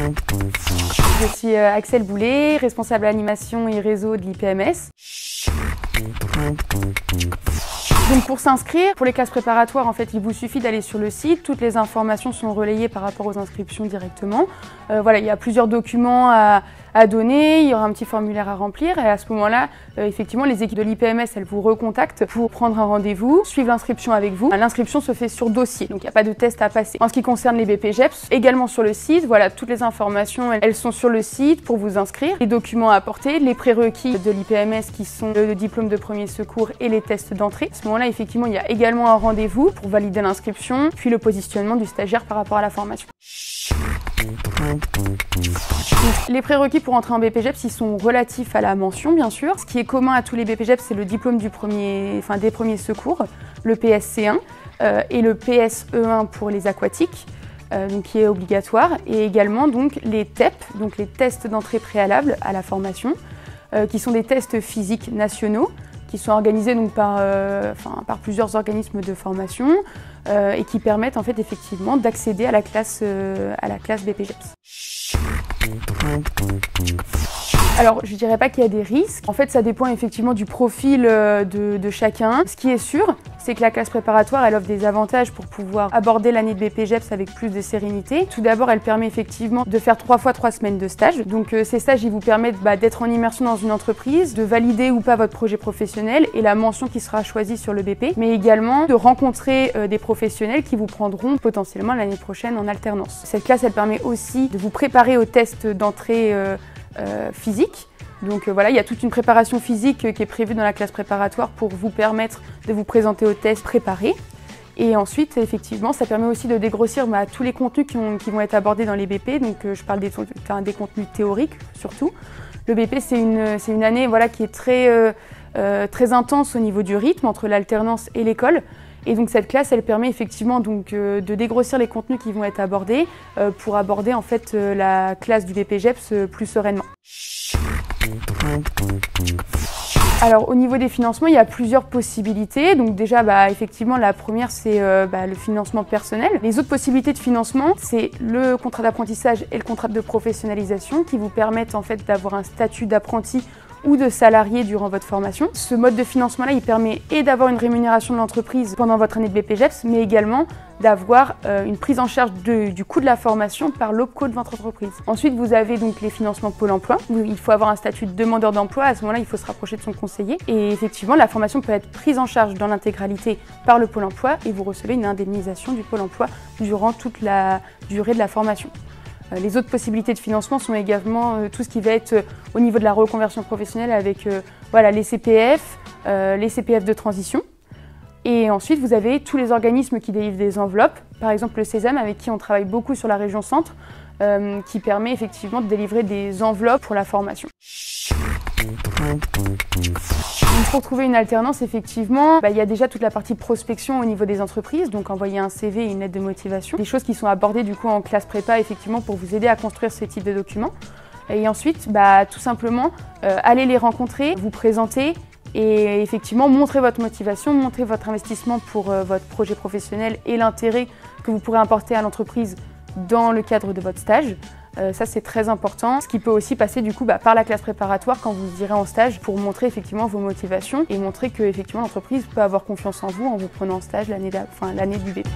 Je suis Axel Boulet, responsable animation et réseau de l'IPMS. Donc pour s'inscrire, pour les classes préparatoires, en fait, il vous suffit d'aller sur le site. Toutes les informations sont relayées par rapport aux inscriptions directement. Voilà, il y a plusieurs documents à donner, il y aura un petit formulaire à remplir et à ce moment-là, effectivement, les équipes de l'IPMS, elles vous recontactent pour prendre un rendez-vous, suivre l'inscription avec vous. L'inscription se fait sur dossier, donc il n'y a pas de test à passer. En ce qui concerne les BPGEPS, également sur le site, voilà, toutes les informations, elles sont sur le site pour vous inscrire. Les documents à apporter, les prérequis de l'IPMS qui sont le diplôme de premier secours et les tests d'entrée. À ce moment-là, effectivement, il y a également un rendez-vous pour valider l'inscription, puis le positionnement du stagiaire par rapport à la formation. Donc, les prérequis pour entrer en BPGEPS, ils sont relatifs à la mention, bien sûr. Ce qui est commun à tous les BPGEPS, c'est le diplôme des premiers secours, le PSC1 et le PSE1 pour les aquatiques, donc, qui est obligatoire, et également donc, les TEP, donc les tests d'entrée préalable à la formation, qui sont des tests physiques nationaux, qui sont organisés donc, par plusieurs organismes de formation et qui permettent en fait, effectivement d'accéder à la classe BPGEPS. Alors, je ne dirais pas qu'il y a des risques. En fait, ça dépend effectivement du profil de chacun. Ce qui est sûr, c'est que la classe préparatoire, elle offre des avantages pour pouvoir aborder l'année de BPGEPS avec plus de sérénité. Tout d'abord, elle permet effectivement de faire 3 fois 3 semaines de stage. Donc, ces stages, ils vous permettent d'être en immersion dans une entreprise, de valider ou pas votre projet professionnel et la mention qui sera choisie sur le BP, mais également de rencontrer des professionnels qui vous prendront potentiellement l'année prochaine en alternance. Cette classe, elle permet aussi de vous préparer au test d'entrée physique. Donc voilà, il y a toute une préparation physique qui est prévue dans la classe préparatoire pour vous permettre de vous présenter au test préparé. Et ensuite, effectivement, ça permet aussi de dégrossir tous les contenus qui vont être abordés dans les BP. Donc je parle des contenus théoriques surtout. Le BP, c'est une année voilà, qui est très intense au niveau du rythme entre l'alternance et l'école. Et donc cette classe, elle permet effectivement donc, de dégrossir les contenus qui vont être abordés pour aborder en fait la classe du BPGEPS plus sereinement. Alors au niveau des financements, il y a plusieurs possibilités. Donc déjà, effectivement, la première, c'est le financement personnel. Les autres possibilités de financement, c'est le contrat d'apprentissage et le contrat de professionnalisation qui vous permettent en fait d'avoir un statut d'apprenti ou de salarié durant votre formation. Ce mode de financement-là, il permet d'avoir une rémunération de l'entreprise pendant votre année de BPGEPS, mais également d'avoir une prise en charge du coût de la formation par l'OPCO de votre entreprise. Ensuite, vous avez donc les financements Pôle emploi, où il faut avoir un statut de demandeur d'emploi. À ce moment-là, il faut se rapprocher de son conseiller. Et effectivement, la formation peut être prise en charge dans l'intégralité par le Pôle emploi et vous recevez une indemnisation du Pôle emploi durant toute la durée de la formation. Les autres possibilités de financement sont également tout ce qui va être au niveau de la reconversion professionnelle avec les CPF de transition. Et ensuite, vous avez tous les organismes qui délivrent des enveloppes, par exemple le Sésame avec qui on travaille beaucoup sur la région centre, qui permet effectivement de délivrer des enveloppes pour la formation. Donc pour trouver une alternance, effectivement, il y a déjà toute la partie prospection au niveau des entreprises, donc envoyer un CV et une lettre de motivation. Des choses qui sont abordées du coup en classe prépa, effectivement, pour vous aider à construire ce type de documents. Et ensuite, tout simplement, aller les rencontrer, vous présenter et effectivement montrer votre motivation, montrer votre investissement pour votre projet professionnel et l'intérêt que vous pourrez apporter à l'entreprise dans le cadre de votre stage. Ça, c'est très important. Ce qui peut aussi passer du coup par la classe préparatoire quand vous irez en stage pour montrer effectivement vos motivations et montrer que effectivement l'entreprise peut avoir confiance en vous en vous prenant en stage l'année du BP.